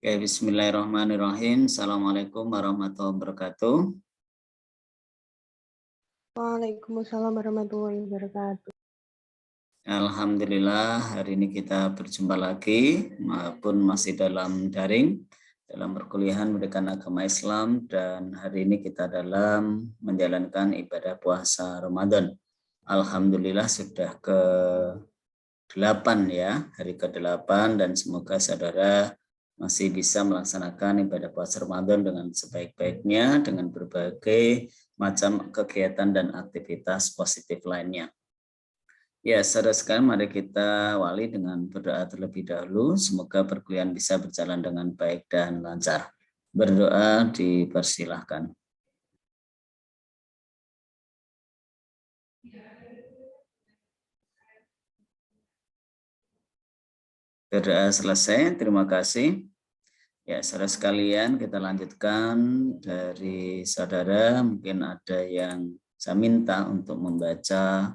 Oke, bismillahirrahmanirrahim. Assalamualaikum warahmatullahi wabarakatuh. Waalaikumsalam warahmatullahi wabarakatuh. Alhamdulillah, hari ini kita berjumpa lagi, maupun masih dalam daring, dalam perkuliahan pendidikan agama Islam, dan hari ini kita dalam menjalankan ibadah puasa Ramadan. Alhamdulillah sudah ke-8 ya, hari ke-8, dan semoga saudara masih bisa melaksanakan ibadah puasa Ramadan dengan sebaik-baiknya, dengan berbagai macam kegiatan dan aktivitas positif lainnya. Ya, saudara sekalian, mari kita awali dengan berdoa terlebih dahulu. Semoga perkuliahan bisa berjalan dengan baik dan lancar. Berdoa dipersilahkan. Berdoa selesai, terima kasih. Ya, saudara sekalian, kita lanjutkan dari saudara. Mungkin ada yang saya minta untuk membaca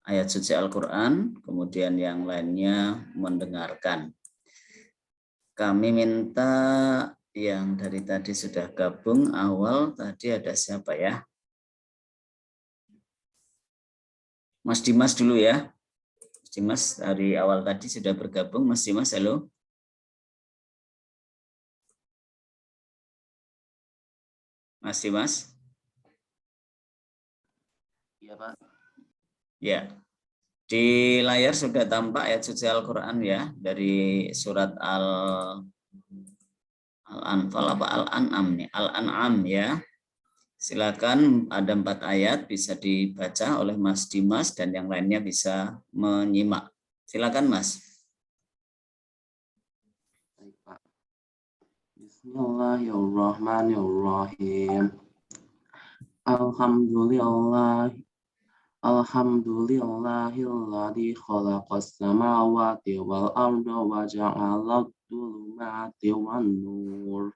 ayat suci Al-Quran, kemudian yang lainnya mendengarkan. Kami minta yang dari tadi sudah gabung awal, tadi ada siapa ya? Mas Dimas dulu ya. Mas Dimas dari awal tadi sudah bergabung. Mas Dimas, halo. Mas Dimas. Iya, Pak. Ya. Di layar sudah tampak ayat suci Al-Quran ya, dari surat Al-Anfal apa Al-An'am nih, Al-An'am ya. Silakan, ada 4 ayat bisa dibaca oleh Mas Dimas dan yang lainnya bisa menyimak. Silakan Mas. Baik, Pak. Bismillahirrahmanirrahim. Alhamdulillahilladzi khalaqas samawati wal arda wa ja'ala adh-dhulumati wan nur.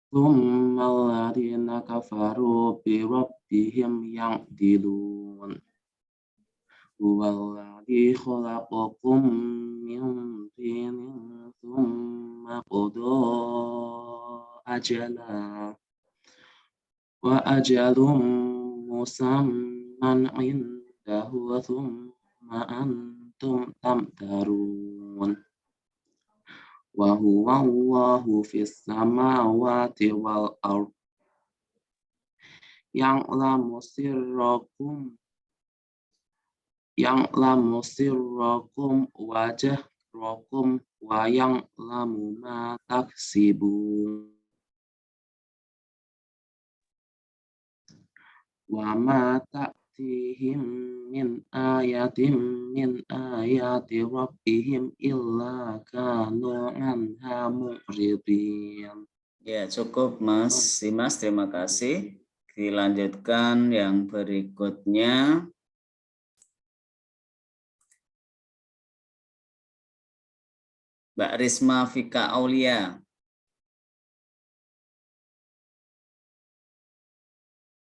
Tsummal ladzina kafaru bi rabbihim ya'dilun. Huwallazi khalaqakum min tinin tsumma qada ajala wa ajalum musamman indahu thumma antum tamtarun. Wa huwa Allahu fis samawati wal ard ya'lamu sirrakum wa jahrakum wa ya'lamu ma taksibun. Wa ma ta'tihim min ayatin min ayati rabbihim illa kanu anha mu'ridin. Ya, cukup Mas Dimas, terima kasih. Dilanjutkan yang berikutnya. Mbak Risma Fika Aulia.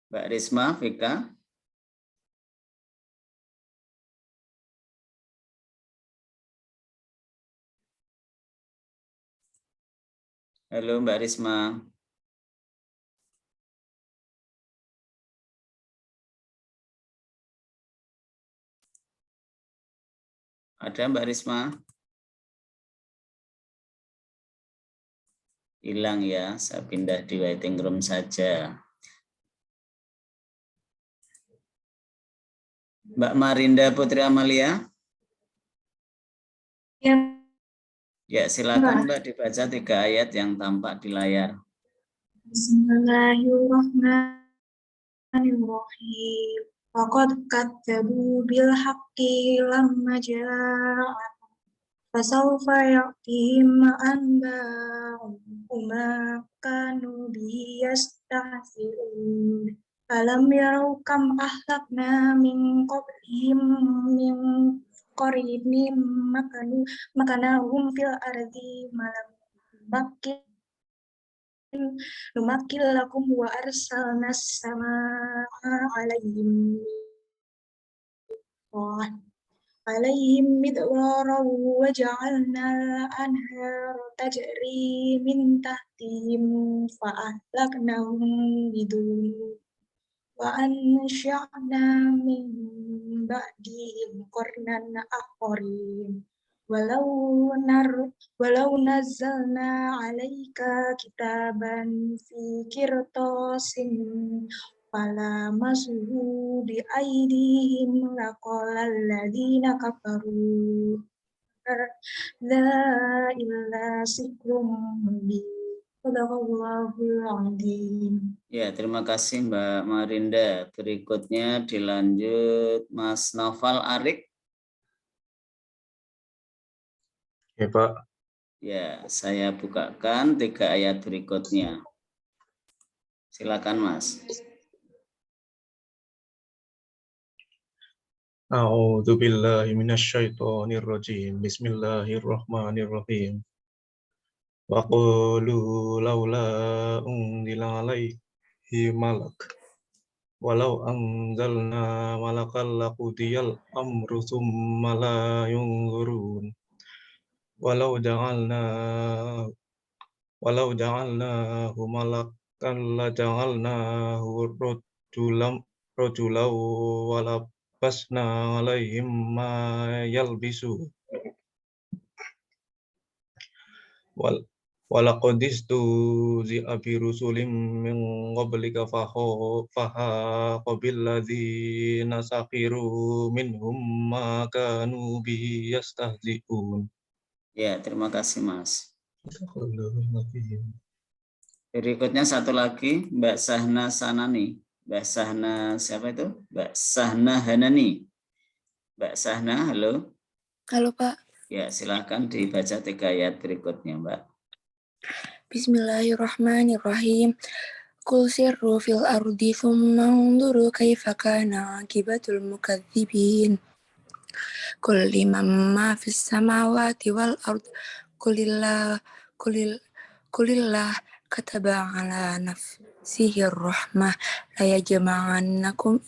Mbak Risma Fika. Halo Mbak Risma. Ada Mbak Risma? Hilang ya, saya pindah di waiting room saja. Mbak Marinda Putri Amalia? Ya, Ya, silakan Mbak dibaca 3 ayat yang tampak di layar. Bismillahirrahmanirrahim. Faqad kadzabu bil haqqi lamma ja'ahum. Fasawfa ya'tihim anba'u ma kanu bihi yastahzi'un. Alam yarau kam ahlakna min qablihim min qarnin makanahum fil ardi malam numakil lakum wa arsalna samaa alaihim عليهم مدرارا وجعلنا الأنهار تجري من تحتهم فأهلكناهم بذنوبهم وأنشأنا من بعدهم قرنا آخرين ولو نزلنا عليك كتابا في قرطاس فلمسوه بأيديهم لقال الذين كفروا لا إلا سحر مبين Sadaqallahul Azim. Ya, terima kasih Mbak Marinda. Berikutnya dilanjut Mas Noval Arik. Ya Pak. Ya, saya bukakan 3 ayat berikutnya. Silakan Mas. A'udzu billahi minasyaitonir rajim. Bismillahirrahmanirrahim. Wa qalu laula unzila alaihi malak. Walau anzalna malakal laqudiyal amru tsumma la yunzurun. Walau ja'alnahu malakan la ja'alnahu rajulan wala basna alaihim ma yalbisu walaqad istuzi'a bi rusulim min qablika fahaqa bil ladzina sakhiru minhum ma kanu bi yastahzi'un. Ya, terima kasih Mas. Berikutnya satu lagi Mbak Sahna Sanani. Mbak Sahna siapa itu? Mbak Sahna Hanani. Mbak Sahna, halo. Halo Pak. Ya, silakan dibaca 3 ayat berikutnya, Mbak. Bismillahirrahmanirrahim. Qul sirru fil ardi thumma unzuru kaifa kana aqibatul mukadzibin. Qul liman ma fis samawati wal ard qulillah kataba ala nafsihi rahmah la yajma'annakum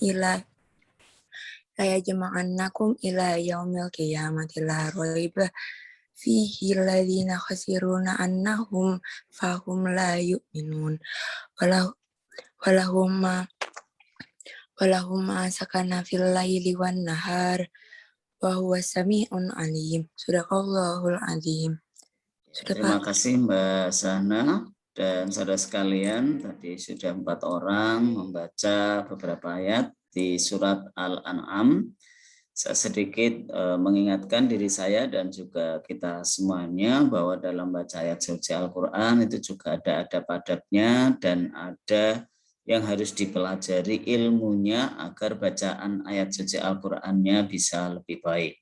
ila yaumil qiyamati la raiba fihi alladziina khasiruna annahum fahum la yu'minun walahum ma sakana fil laili wan nahar wa huwa sami'un alim. Shadaqallahul azim. Terima kasih Mbak Sahna dan saudara sekalian, tadi sudah 4 orang membaca beberapa ayat di surat Al-An'am. Saya sedikit mengingatkan diri saya dan juga kita semuanya bahwa dalam baca ayat suci Al-Quran itu juga ada adab-adabnya dan ada yang harus dipelajari ilmunya agar bacaan ayat suci Al-Qurannya bisa lebih baik.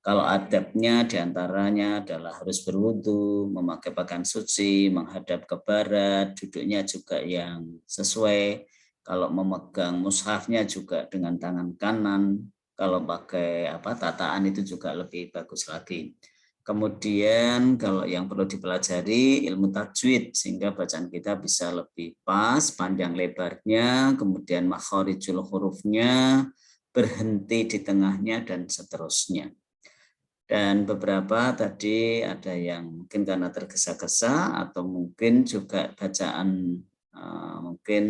Kalau adabnya diantaranya adalah harus berwudu, memakai pakaian suci, menghadap ke barat, duduknya juga yang sesuai. Kalau memegang mushafnya juga dengan tangan kanan. Kalau pakai tataan itu juga lebih bagus lagi. Kemudian kalau yang perlu dipelajari ilmu tajwid sehingga bacaan kita bisa lebih pas, panjang lebarnya, kemudian makharijul hurufnya, berhenti di tengahnya dan seterusnya. Dan beberapa tadi ada yang mungkin karena tergesa-gesa atau mungkin juga bacaan mungkin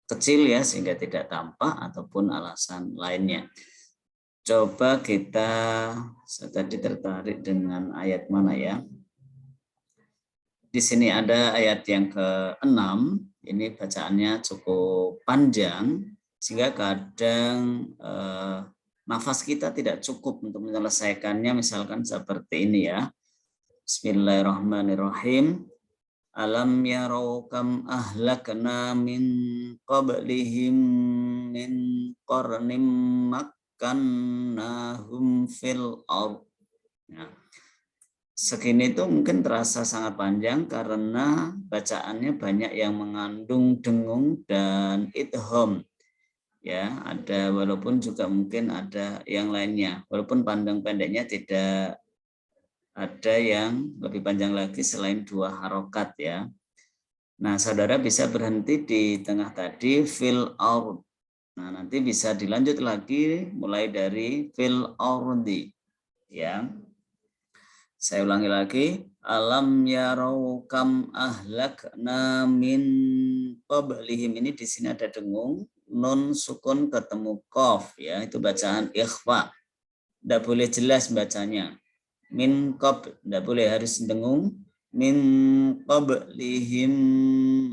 kecil ya sehingga tidak tampak ataupun alasan lainnya. Coba saya tadi tertarik dengan ayat mana ya? Di sini ada ayat yang ke-6, ini bacaannya cukup panjang sehingga kadang nafas kita tidak cukup untuk menyelesaikannya, misalkan seperti ini ya. Bismillahirrahmanirrahim. Alam yarau kam ahlakna min qablihim min qarnim makkannahum fil ardh. Nah, segini itu mungkin terasa sangat panjang karena bacaannya banyak yang mengandung dengung dan idgham. Ya, ada walaupun juga mungkin ada yang lainnya. Walaupun pandang pendeknya tidak ada yang lebih panjang lagi selain 2 harokat ya. Nah, saudara bisa berhenti di tengah tadi fil ardh. Nah, nanti bisa dilanjut lagi mulai dari fil ardi ya. Saya ulangi lagi, alam yarau kam ahlakna min qablihim, ini di sini ada dengung, nun sukun ketemu qaf ya, itu bacaan ikhfa. Tidak boleh jelas bacanya. Min qab, tidak boleh, harus dengung. Min qablihim.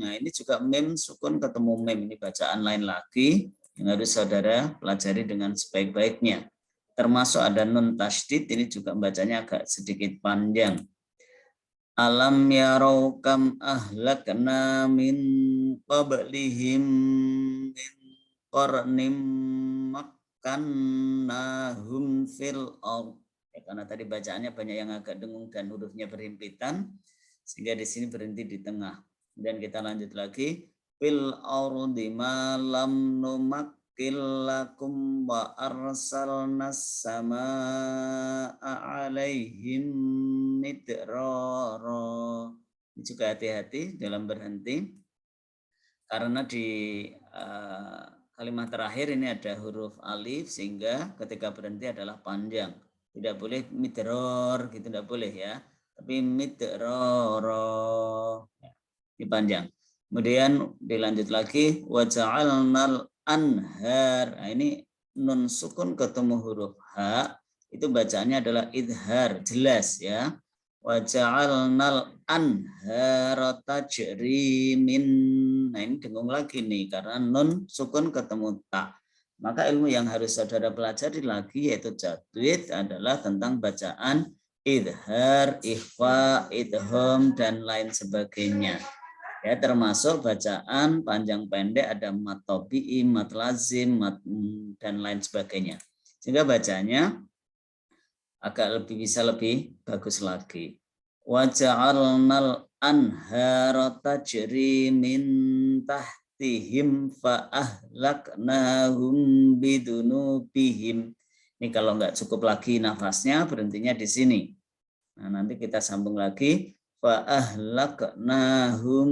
Nah, ini juga mim sukun ketemu mim, ini bacaan lain lagi yang harus saudara pelajari dengan sebaik-baiknya. Termasuk ada nun tasydid, ini juga bacanya agak sedikit panjang. Alam yarau kam ahlakna min qablihim min qarnim makkannahum fil ardh. Ya, karena tadi bacaannya banyak yang agak dengung dan hurufnya berhimpitan, sehingga di sini berhenti di tengah. Dan kita lanjut lagi, fil ardi ma lam numakkillakum wa arsalnas samaa alaihim midrara. Ini juga hati-hati dalam berhenti, karena di kalimat terakhir ini ada huruf alif, sehingga ketika berhenti adalah panjang. Tidak boleh midror gitu, tidak boleh ya, tapi midrara, ini panjang. Kemudian dilanjut lagi, wa ja'alnal anhar. Nah, ini nun sukun ketemu huruf ha, itu bacaannya adalah idhar, jelas ya. Wa ja'alnal anhara tajri min. Nah, ini dengung lagi nih karena nun sukun ketemu ta. Maka ilmu yang harus saudara pelajari lagi yaitu tajwid adalah tentang bacaan idhar, ikhfa, idham dan lain sebagainya. Ya, termasuk bacaan panjang pendek, ada mat tabi'i, mat lazim, mat dan lain sebagainya. Sehingga bacanya agak bisa lebih bagus lagi. Wa ja'alnal anhara tajri min tahtihim fa ahlaknahum bidunubihim. Ini kalau nggak cukup lagi nafasnya, berhentinya di sini. Nah, nanti kita sambung lagi. Fa ahlaknahum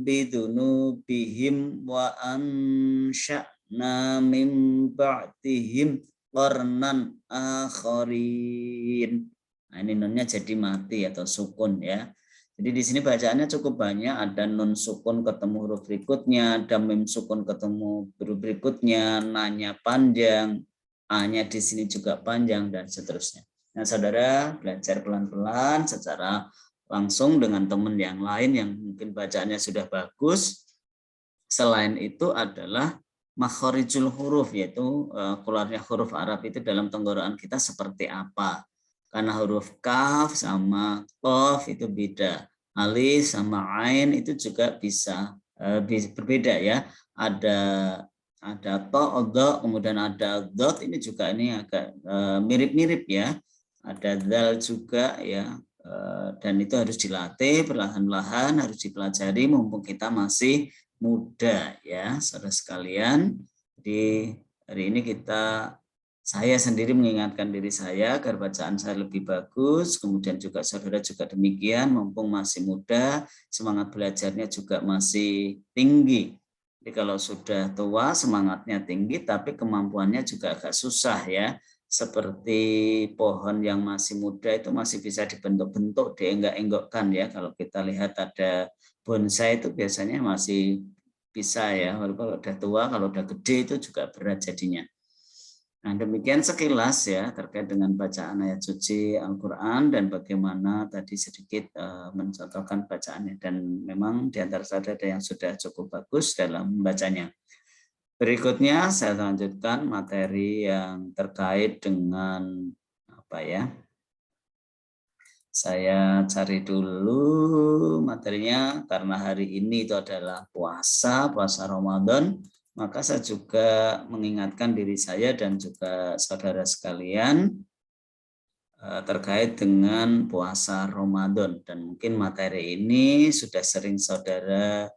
bidunubihim wa ansha'na min ba'dihim qarnan akharin. Nah, ini nunnya jadi mati atau sukun ya. Jadi di sini bacaannya cukup banyak, ada nun sukun ketemu huruf berikutnya, ada mim sukun ketemu huruf berikutnya, nanya panjang, a-nya di sini juga panjang dan seterusnya. Nah, saudara belajar pelan-pelan secara langsung dengan teman yang lain yang mungkin bacaannya sudah bagus. Selain itu adalah makhorijul huruf, yaitu keluarnya huruf Arab itu dalam tenggorokan kita seperti apa. Karena huruf kaf sama qaf itu beda. Alif sama ain itu juga bisa berbeda ya. Ada to, dha, kemudian ada dot, ini juga ini agak mirip-mirip ya. Ada dal juga ya. Dan itu harus dilatih perlahan-lahan, harus dipelajari mumpung kita masih muda ya saudara sekalian. Jadi hari ini saya sendiri mengingatkan diri saya agar bacaan saya lebih bagus, kemudian juga saudara juga demikian, mumpung masih muda, semangat belajarnya juga masih tinggi. Jadi kalau sudah tua semangatnya tinggi tapi kemampuannya juga agak susah ya. Seperti pohon yang masih muda itu masih bisa dibentuk-bentuk, dienggak-enggokkan ya. Kalau kita lihat ada bonsai itu biasanya masih bisa ya. Kalau udah tua, kalau udah gede itu juga berat jadinya. Nah, demikian sekilas ya terkait dengan bacaan ayat suci Al-Quran dan bagaimana tadi sedikit mencontohkan bacaannya. Dan memang di antara saudara ada yang sudah cukup bagus dalam membacanya. Berikutnya saya lanjutkan materi yang terkait dengan apa ya? Saya cari dulu materinya karena hari ini itu adalah puasa Ramadan, maka saya juga mengingatkan diri saya dan juga saudara sekalian terkait dengan puasa Ramadan, dan mungkin materi ini sudah sering saudara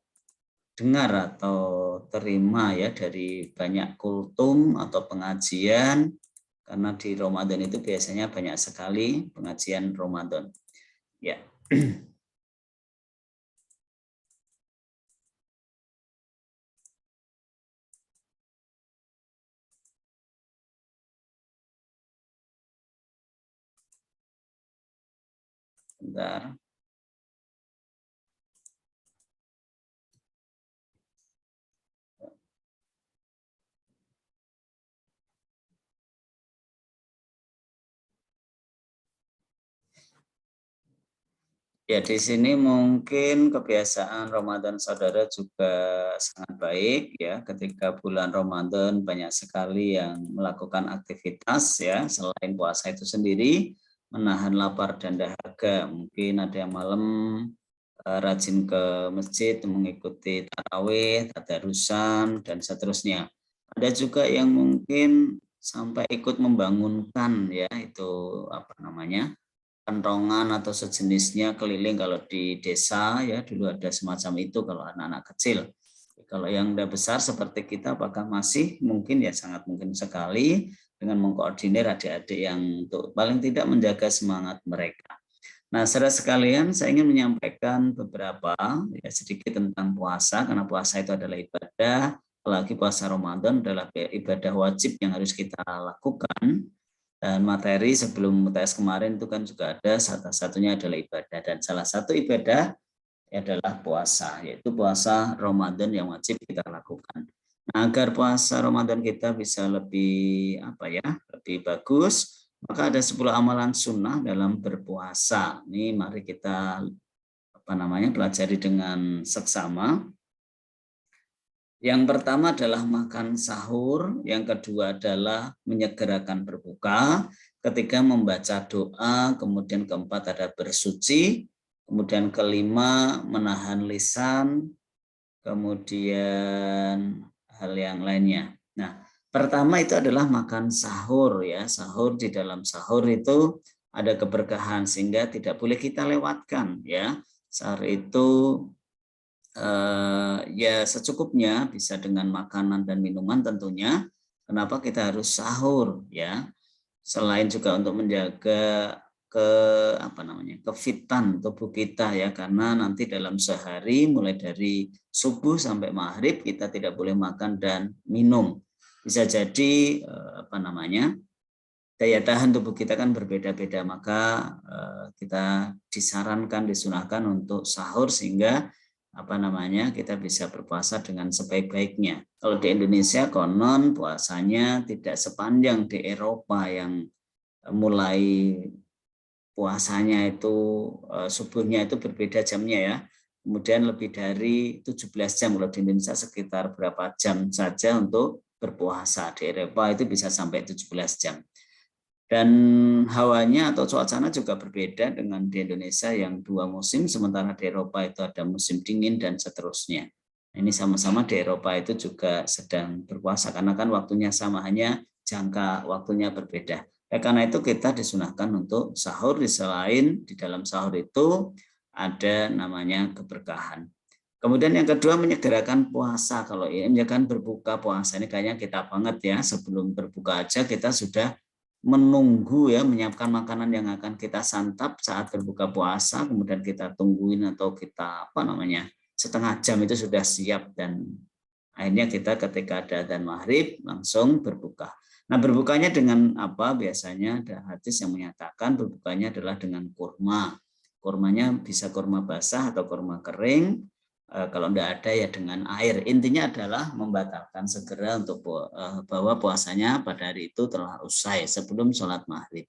dengar atau terima ya dari banyak kultum atau pengajian, karena di Ramadan itu biasanya banyak sekali pengajian Ramadan. Ya. Sebentar. Ya, di sini mungkin kebiasaan Ramadan saudara juga sangat baik ya. Ketika bulan Ramadan banyak sekali yang melakukan aktivitas ya, selain puasa itu sendiri, menahan lapar dan dahaga. Mungkin ada yang malam rajin ke masjid mengikuti tarawih, tadarusan dan seterusnya. Ada juga yang mungkin sampai ikut membangunkan ya, itu apa namanya? Kentongan atau sejenisnya keliling. Kalau di desa ya dulu ada semacam itu kalau anak-anak kecil. Kalau yang udah besar seperti kita, apakah masih? Mungkin ya, sangat mungkin sekali, dengan mengkoordinir adik-adik yang untuk paling tidak menjaga semangat mereka. Nah, saudara sekalian, saya ingin menyampaikan beberapa ya sedikit tentang puasa, karena puasa itu adalah ibadah, apalagi puasa Ramadan adalah ibadah wajib yang harus kita lakukan. Dan materi sebelum UTS kemarin itu kan juga ada, satu-satunya adalah ibadah. Dan salah satu ibadah adalah puasa, yaitu puasa Ramadan yang wajib kita lakukan. Nah, agar puasa Ramadan kita bisa lebih lebih bagus, maka ada 10 amalan sunnah dalam berpuasa. Ini mari kita pelajari dengan seksama. Yang pertama adalah makan sahur, yang kedua adalah menyegerakan berbuka, ketiga membaca doa, kemudian keempat ada bersuci, kemudian kelima menahan lisan, kemudian hal yang lainnya. Nah, pertama itu adalah makan sahur ya. Sahur, di dalam sahur itu ada keberkahan sehingga tidak boleh kita lewatkan ya. Sahur itu ya secukupnya, bisa dengan makanan dan minuman tentunya. Kenapa kita harus sahur ya? Selain juga untuk menjaga kefitan tubuh kita ya, karena nanti dalam sehari mulai dari subuh sampai maghrib kita tidak boleh makan dan minum. Bisa jadi daya tahan tubuh kita kan berbeda-beda, maka kita disarankan, disunahkan untuk sahur sehingga kita bisa berpuasa dengan sebaik-baiknya. Kalau di Indonesia konon puasanya tidak sepanjang di Eropa yang mulai puasanya itu subuhnya itu berbeda jamnya ya. Kemudian lebih dari 17 jam. Kalau di Indonesia sekitar berapa jam saja untuk berpuasa. Di Eropa itu bisa sampai 17 jam. Dan hawanya atau cuacanya juga berbeda dengan di Indonesia yang 2 musim, sementara di Eropa itu ada musim dingin dan seterusnya. Ini sama-sama di Eropa itu juga sedang berpuasa karena kan waktunya sama, hanya jangka waktunya berbeda. Karena itu kita disunahkan untuk sahur, selain di dalam sahur itu ada namanya keberkahan. Kemudian yang kedua menyegerakan puasa. Kalau ini menyegerakan berbuka puasa, ini kayaknya kita banget ya, sebelum berbuka aja kita sudah menunggu ya, menyiapkan makanan yang akan kita santap saat berbuka puasa, kemudian kita tungguin atau kita setengah jam itu sudah siap, dan akhirnya kita ketika ada adzan maghrib langsung berbuka. Nah, berbukanya dengan apa? Biasanya ada hadis yang menyatakan berbukanya adalah dengan kurma. Kurmanya bisa kurma basah atau kurma kering. Kalau tidak ada ya dengan air. Intinya adalah membatalkan segera untuk bahwa puasanya pada hari itu telah usai sebelum sholat maghrib.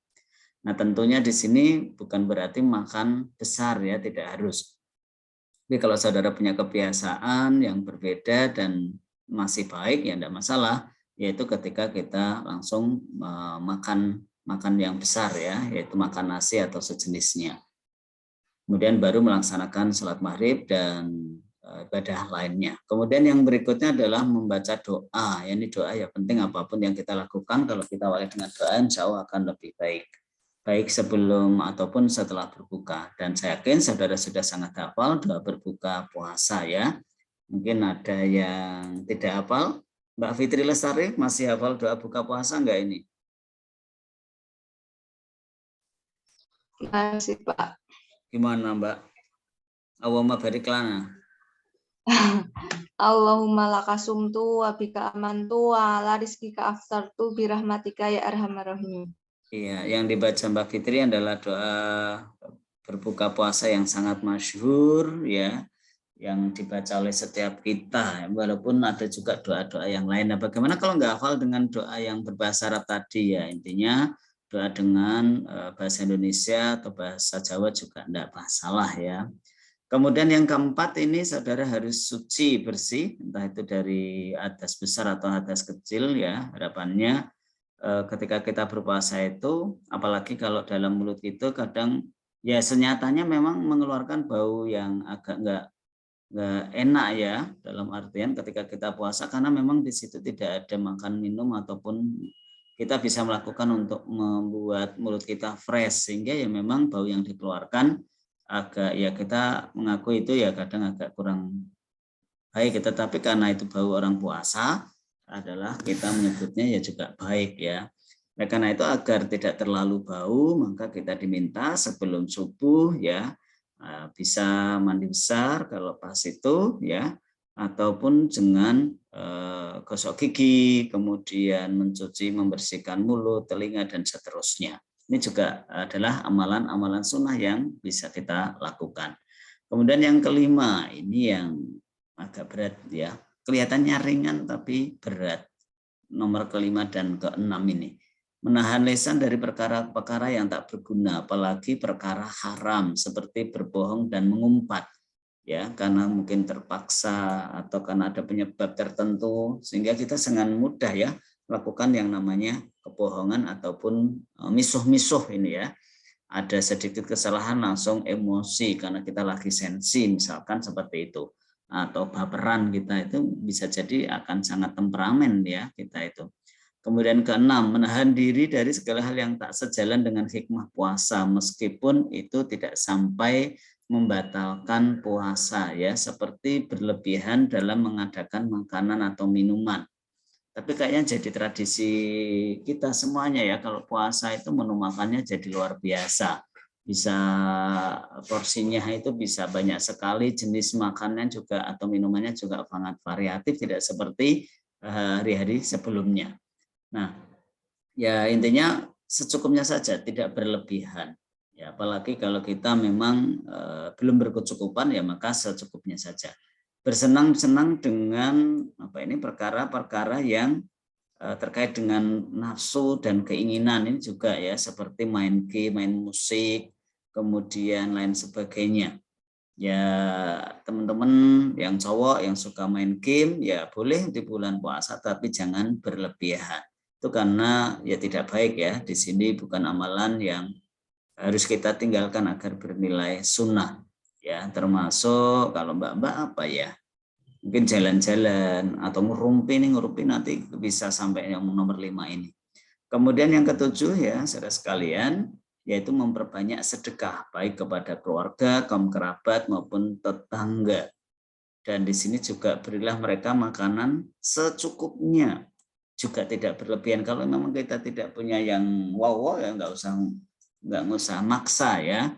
Nah, tentunya di sini bukan berarti makan besar ya, tidak harus. Tapi kalau saudara punya kebiasaan yang berbeda dan masih baik ya tidak masalah, yaitu ketika kita langsung makan yang besar ya, yaitu makan nasi atau sejenisnya. Kemudian baru melaksanakan sholat maghrib dan ibadah lainnya. Kemudian yang berikutnya adalah membaca doa. Ya, ini doa ya penting, apapun yang kita lakukan kalau kita awali dengan doa insya Allah akan lebih baik. Baik sebelum ataupun setelah berbuka. Dan saya yakin saudara sudah sangat hafal doa berbuka puasa ya. Mungkin ada yang tidak hafal. Mbak Fitri Lestari masih hafal doa buka puasa enggak ini? Masih, Pak. Gimana Mbak? Allahumma barik lana. Allahumma lakasumtu wa bika amantu wa ala rizkika aftartu birahmatika ya arhamar rahim. Iya, yang dibaca Mbak Fitri adalah doa berbuka puasa yang sangat masyhur ya, yang dibaca oleh setiap kita, walaupun ada juga doa-doa yang lain. Nah, bagaimana kalau nggak hafal dengan doa yang berbahasa Arab tadi ya? Intinya doa dengan bahasa Indonesia atau bahasa Jawa juga enggak masalah ya. Kemudian yang keempat ini saudara harus suci, bersih, entah itu dari hadas besar atau hadas kecil ya. Harapannya ketika kita berpuasa itu, apalagi kalau dalam mulut itu kadang ya senyatanya memang mengeluarkan bau yang agak enggak enak ya, dalam artian ketika kita puasa karena memang di situ tidak ada makan minum ataupun kita bisa melakukan untuk membuat mulut kita fresh, sehingga ya memang bau yang dikeluarkan agak ya kita mengaku itu ya kadang agak kurang baik, tetapi karena itu bau orang puasa adalah kita menyebutnya ya juga baik ya. Nah, karena itu agar tidak terlalu bau maka kita diminta sebelum subuh ya bisa mandi besar kalau pas itu ya, ataupun dengan gosok gigi, kemudian mencuci, membersihkan mulut, telinga dan seterusnya. Ini juga adalah amalan-amalan sunnah yang bisa kita lakukan. Kemudian yang kelima, ini yang agak berat ya. Kelihatannya ringan tapi berat. Nomor kelima dan keenam ini. Menahan lisan dari perkara-perkara yang tak berguna, apalagi perkara haram seperti berbohong dan mengumpat. Ya, karena mungkin terpaksa atau karena ada penyebab tertentu sehingga kita sangat mudah ya melakukan yang namanya kebohongan ataupun misuh-misuh ini ya. Ada sedikit kesalahan langsung emosi karena kita lagi sensi misalkan seperti itu, atau baperan kita itu bisa jadi akan sangat temperamen ya kita itu. Kemudian keenam, menahan diri dari segala hal yang tak sejalan dengan hikmah puasa meskipun itu tidak sampai membatalkan puasa ya, seperti berlebihan dalam mengadakan makanan atau minuman. Tapi kayaknya jadi tradisi kita semuanya ya, kalau puasa itu menu makannya jadi luar biasa. Bisa porsinya itu bisa banyak sekali, jenis makannya juga atau minumannya juga sangat variatif, tidak seperti hari-hari sebelumnya. Nah, ya intinya secukupnya saja, tidak berlebihan. Ya, apalagi kalau kita memang belum berkecukupan ya maka secukupnya saja. Bersenang-senang dengan perkara-perkara yang terkait dengan nafsu dan keinginan ini juga ya, seperti main game, main musik, kemudian lain sebagainya. Ya teman-teman yang cowok yang suka main game ya boleh di bulan puasa tapi jangan berlebihan. Itu karena ya tidak baik ya. Di sini bukan amalan yang harus kita tinggalkan agar bernilai sunnah. Ya, termasuk kalau mbak-mbak apa ya, mungkin jalan-jalan atau ngerumpi nanti bisa sampai yang nomor 5 ini. Kemudian yang ketujuh ya saudara sekalian, yaitu memperbanyak sedekah baik kepada keluarga, kaum kerabat maupun tetangga. Dan di sini juga berilah mereka makanan secukupnya, juga tidak berlebihan. Kalau memang kita tidak punya yang wow ya nggak usah maksa ya.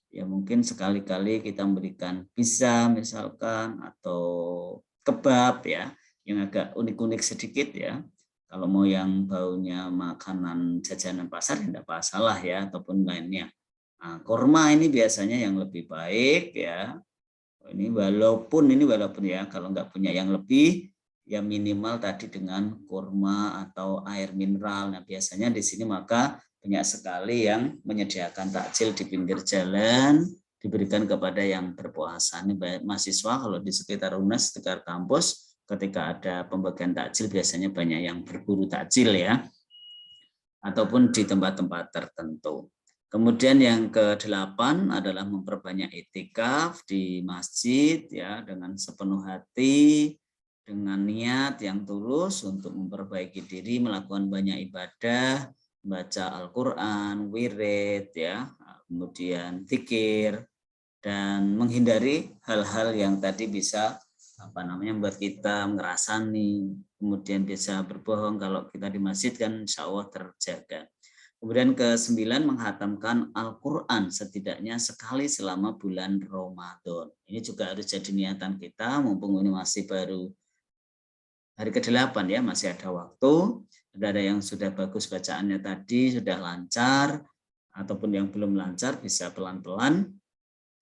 Ya mungkin sekali-kali kita memberikan pizza misalkan atau kebab ya yang agak unik-unik sedikit ya. Kalau mau yang baunya makanan jajanan pasar tidak masalah ya, ataupun lainnya. Nah, kurma ini biasanya yang lebih baik ya. Ini walaupun ya kalau nggak punya yang lebih ya minimal tadi dengan kurma atau air mineral. Nah biasanya di sini maka banyak sekali yang menyediakan takjil di pinggir jalan diberikan kepada yang berpuasa. Ini mahasiswa kalau di sekitar UNAS, sekitar kampus, ketika ada pembagian takjil biasanya banyak yang berburu takjil ya, ataupun di tempat-tempat tertentu. Kemudian yang ke-8 adalah memperbanyak iktikaf di masjid ya dengan sepenuh hati, dengan niat yang tulus untuk memperbaiki diri, melakukan banyak ibadah, baca Al-Quran, wirid, ya, kemudian zikir, dan menghindari hal-hal yang tadi bisa membuat kita ngerasani, kemudian bisa berbohong. Kalau kita di masjid kan insya Allah terjaga. Kemudian ke-9 menghatamkan Al-Quran setidaknya sekali selama bulan Ramadan. Ini juga harus jadi niatan kita, mumpung ini masih baru hari ke-8 ya, masih ada waktu. Ada yang sudah bagus bacaannya tadi, sudah lancar, ataupun yang belum lancar bisa pelan-pelan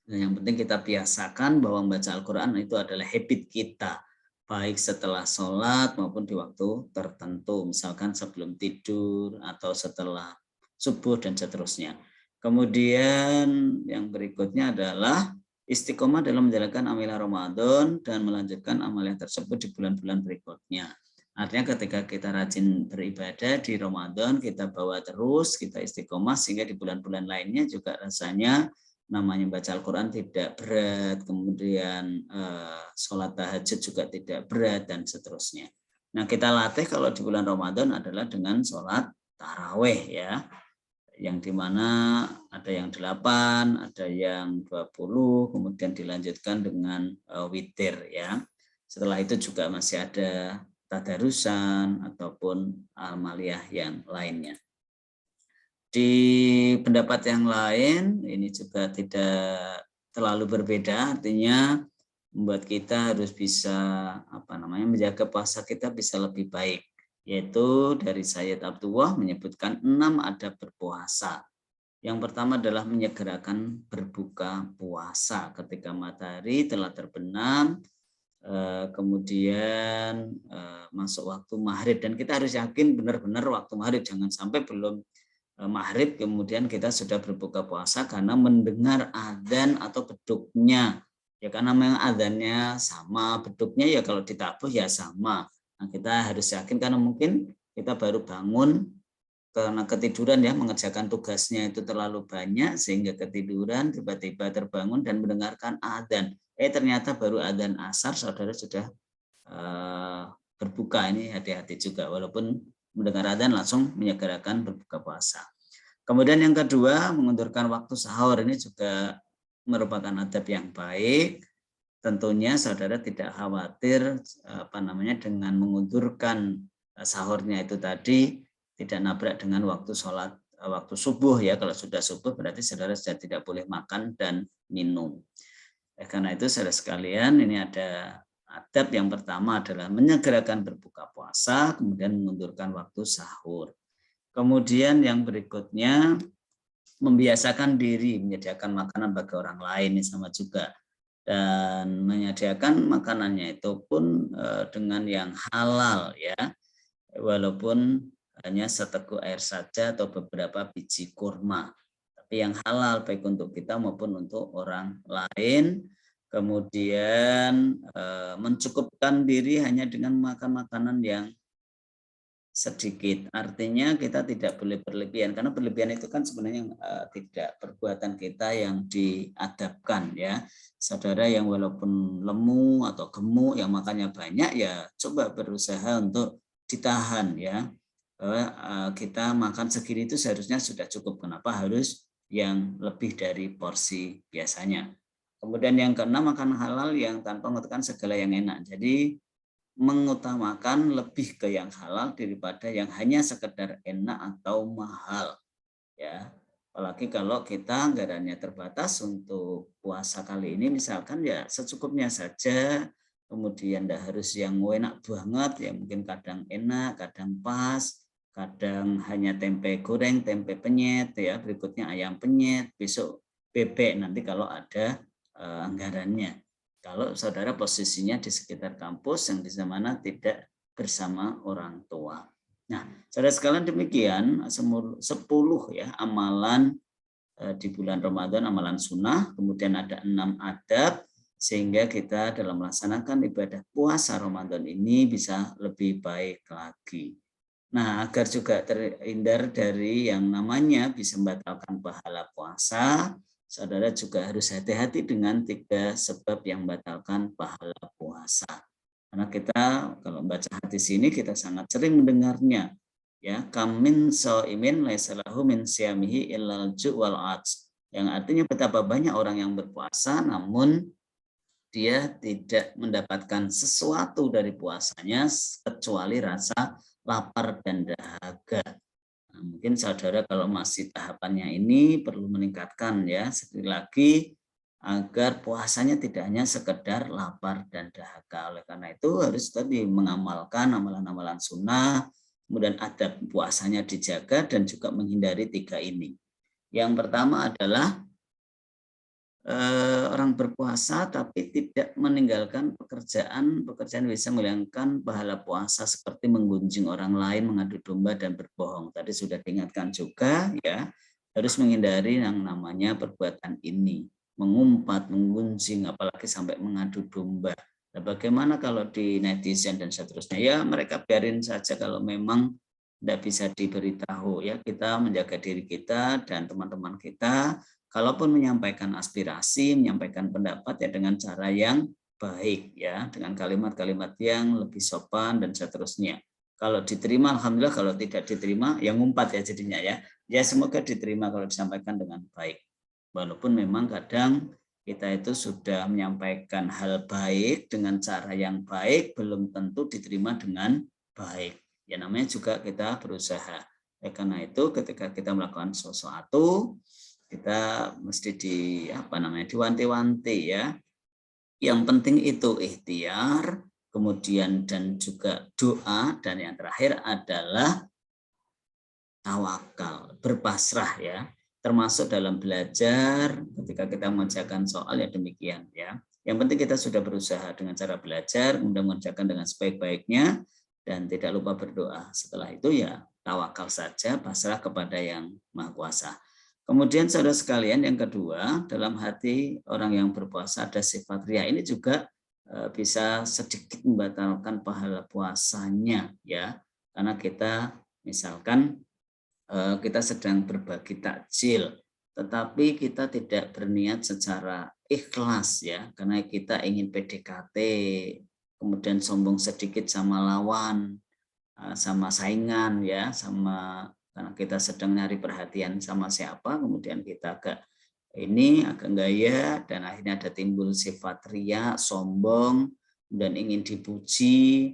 Nah, yang penting kita biasakan bahwa membaca Al-Quran itu adalah habit kita, baik setelah sholat maupun di waktu tertentu, misalkan sebelum tidur atau setelah subuh dan seterusnya. Kemudian yang berikutnya adalah istiqomah dalam menjalankan amalan Ramadan dan melanjutkan amalan tersebut di bulan-bulan berikutnya. Artinya ketika kita rajin beribadah di Ramadan, kita bawa terus, kita istiqomah sehingga di bulan-bulan lainnya juga rasanya namanya baca Al-Quran tidak berat, kemudian sholat tahajud juga tidak berat, dan seterusnya. Nah, kita latih kalau di bulan Ramadan adalah dengan sholat taraweh ya, yang dimana ada yang 8, ada yang 20, kemudian dilanjutkan dengan witir ya. Setelah itu juga masih ada tadarusan ataupun amaliyah yang lainnya. Di pendapat yang lain ini juga tidak terlalu berbeda, artinya membuat kita harus bisa menjaga puasa kita bisa lebih baik, yaitu dari Sayyid Abdullah menyebutkan 6 adab berpuasa. Yang pertama adalah menyegerakan berbuka puasa ketika matahari telah terbenam, kemudian masuk waktu maghrib, dan kita harus yakin benar-benar waktu maghrib, jangan sampai belum maghrib kemudian kita sudah berbuka puasa karena mendengar adzan atau beduknya ya, karena memang adzannya sama, beduknya ya kalau ditabuh ya sama. Nah, kita harus yakin karena mungkin kita baru bangun karena ketiduran ya, mengerjakan tugasnya itu terlalu banyak sehingga ketiduran, tiba-tiba terbangun dan mendengarkan adzan, ternyata baru adzan asar, saudara sudah berbuka. Ini hati-hati juga, walaupun mendengar adzan langsung menyegerakan berbuka puasa. Kemudian yang kedua, mengundurkan waktu sahur, ini juga merupakan adab yang baik. Tentunya saudara tidak khawatir dengan mengundurkan sahurnya itu tadi tidak nabrak dengan waktu sholat, waktu subuh ya. Kalau sudah subuh berarti saudara sudah tidak boleh makan dan minum. Karena itu saudara sekalian, ini ada adab yang pertama adalah menyegerakan berbuka puasa, kemudian mengundurkan waktu sahur. Kemudian yang berikutnya, membiasakan diri menyediakan makanan bagi orang lain, ini sama juga. Dan menyediakan makanannya itu pun dengan yang halal ya, walaupun hanya seteguk air saja atau beberapa biji kurma, tapi yang halal baik untuk kita maupun untuk orang lain. Kemudian mencukupkan diri hanya dengan makan makanan yang sedikit, artinya kita tidak boleh berlebihan, karena berlebihan itu kan sebenarnya tidak perbuatan kita yang diadabkan ya. Saudara yang walaupun lemu atau gemuk yang makannya banyak ya coba berusaha untuk ditahan ya, bahwa kita makan segini itu seharusnya sudah cukup, kenapa harus yang lebih dari porsi biasanya. Kemudian yang keenam, makan halal yang tanpa mengatakan segala yang enak, jadi mengutamakan lebih ke yang halal daripada yang hanya sekedar enak atau mahal ya. Apalagi kalau kita anggarannya terbatas untuk puasa kali ini, misalkan ya secukupnya saja, kemudian tidak harus yang enak banget ya, mungkin kadang enak, kadang pas, kadang hanya tempe goreng, tempe penyet ya, berikutnya ayam penyet, besok bebek nanti kalau ada anggarannya. Kalau saudara posisinya di sekitar kampus yang di mana tidak bersama orang tua. Nah, saudara sekalian, demikian 10 ya amalan di bulan Ramadan, amalan sunnah. Kemudian ada 6 adab sehingga kita dalam melaksanakan ibadah puasa Ramadan ini bisa lebih baik lagi. Nah, agar juga terhindar dari yang namanya bisa membatalkan pahala puasa, saudara juga harus hati-hati dengan 3 sebab yang membatalkan pahala puasa. Karena kita kalau membaca hadis ini kita sangat sering mendengarnya. Ya, kam min shaimin laisa lahu min siyamihi illal ju' wal 'atsy. Yang artinya betapa banyak orang yang berpuasa namun dia tidak mendapatkan sesuatu dari puasanya kecuali rasa lapar dan dahaga. Nah, mungkin saudara kalau masih tahapannya ini perlu meningkatkan ya, sekali lagi agar puasanya tidak hanya sekedar lapar dan dahaga. Oleh karena itu harus tadi mengamalkan amalan-amalan sunnah, kemudian adab puasanya dijaga dan juga menghindari 3 ini. Yang pertama adalah orang berpuasa tapi tidak meninggalkan pekerjaan bisa menghilangkan pahala puasa seperti menggunjing orang lain, mengadu domba dan berbohong. Tadi sudah diingatkan juga ya, harus menghindari yang namanya perbuatan ini, mengumpat, menggunjing, apalagi sampai mengadu domba. Nah, bagaimana kalau di netizen dan seterusnya? Ya mereka biarin saja kalau memang tidak bisa diberitahu ya, kita menjaga diri kita dan teman-teman kita. Kalaupun menyampaikan aspirasi, menyampaikan pendapat ya dengan cara yang baik ya, dengan kalimat-kalimat yang lebih sopan dan seterusnya. Kalau diterima alhamdulillah, kalau tidak diterima ya ngumpat ya jadinya ya. Ya semoga diterima kalau disampaikan dengan baik. Walaupun memang kadang kita itu sudah menyampaikan hal baik dengan cara yang baik belum tentu diterima dengan baik. Ya namanya juga kita berusaha. Ya, karena itu ketika kita melakukan sesuatu kita mesti diwanti-wanti ya. Yang penting itu ikhtiar, kemudian dan juga doa, dan yang terakhir adalah tawakal, berpasrah ya. Termasuk dalam belajar ketika kita mengerjakan soal ya demikian ya. Yang penting kita sudah berusaha dengan cara belajar, kemudian mengerjakan dengan sebaik-baiknya dan tidak lupa berdoa. Setelah itu ya tawakal saja, pasrah kepada Yang Maha Kuasa. Kemudian saudara sekalian yang kedua, dalam hati orang yang berpuasa ada sifat riya. Ini juga bisa sedikit membatalkan pahala puasanya ya. Karena kita misalkan kita sedang berbagi takjil, tetapi kita tidak berniat secara ikhlas ya, karena kita ingin PDKT, kemudian sombong sedikit sama lawan, sama saingan ya, sama karena kita sedang nyari perhatian sama siapa, kemudian kita agak gaya dan akhirnya ada timbul sifat riya, sombong dan ingin dipuji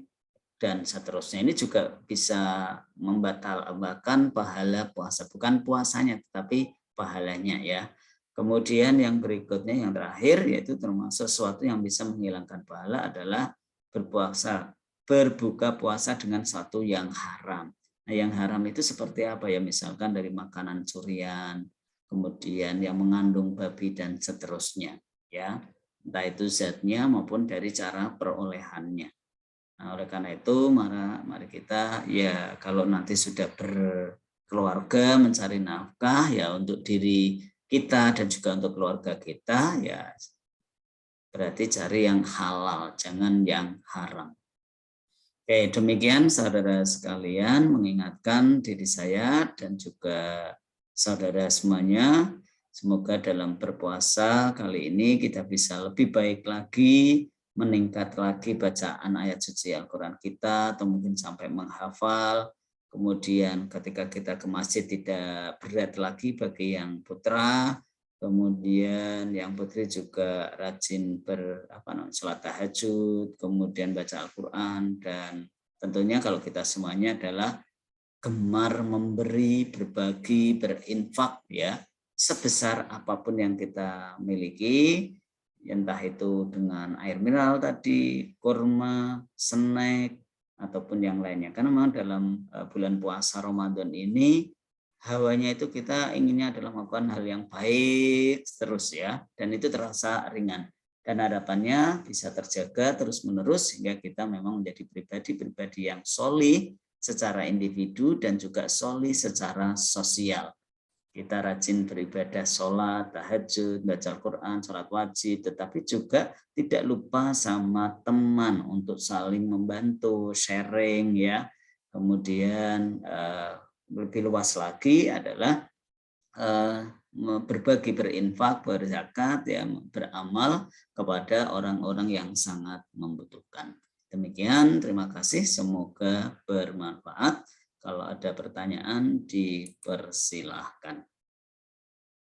dan seterusnya. Ini juga bisa membatalkan pahala puasa, bukan puasanya tetapi pahalanya ya. Kemudian yang berikutnya yang terakhir yaitu termasuk sesuatu yang bisa menghilangkan pahala adalah berbuka puasa dengan sesuatu yang haram. Nah, yang haram itu seperti apa ya? Misalkan dari makanan curian, kemudian yang mengandung babi dan seterusnya, ya. Entah itu zatnya maupun dari cara perolehannya. Nah, oleh karena itu, mari kita ya kalau nanti sudah berkeluarga mencari nafkah ya untuk diri kita dan juga untuk keluarga kita ya berarti cari yang halal, jangan yang haram. Oke, demikian saudara sekalian mengingatkan diri saya dan juga saudara semuanya. Semoga dalam berpuasa kali ini kita bisa lebih baik lagi, meningkat lagi bacaan ayat suci Al-Quran kita, atau mungkin sampai menghafal. Kemudian ketika kita ke masjid tidak berat lagi bagi yang putra. Kemudian yang putri juga rajin sholat tahajud, kemudian baca Al-Quran, dan tentunya kalau kita semuanya adalah gemar memberi, berbagi, berinfak ya, sebesar apapun yang kita miliki, entah itu dengan air mineral tadi, kurma, snack, ataupun yang lainnya. Karena memang dalam bulan puasa Ramadan ini hawanya itu kita inginnya adalah melakukan hal yang baik terus ya, dan itu terasa ringan dan harapannya bisa terjaga terus-menerus sehingga kita memang menjadi pribadi-pribadi yang solih secara individu dan juga solih secara sosial. Kita rajin beribadah, sholat, tahajud, baca Al-Quran, sholat wajib, tetapi juga tidak lupa sama teman untuk saling membantu, sharing ya. Kemudian lebih luas lagi adalah berbagi, berinfak, berzakat, ya, beramal kepada orang-orang yang sangat membutuhkan. Demikian, terima kasih. Semoga bermanfaat. Kalau ada pertanyaan, dipersilahkan.